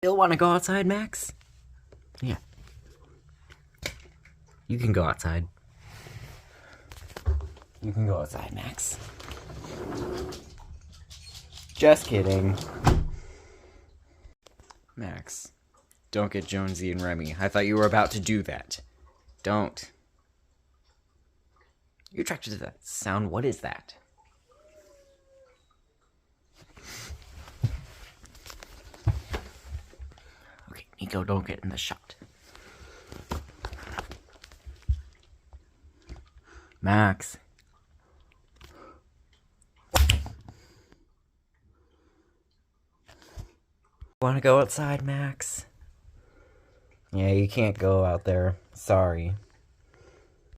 Still want to go outside, Max? Yeah. You can go outside. You can go outside, Max. Just kidding. Max, don't get Jonesy and Remy. I thought you were about to do that. Don't. You're attracted to that sound. What is that? Okay, Nico, don't get in the shot. Max. Want to go outside, Max? Yeah, you can't go out there. Sorry.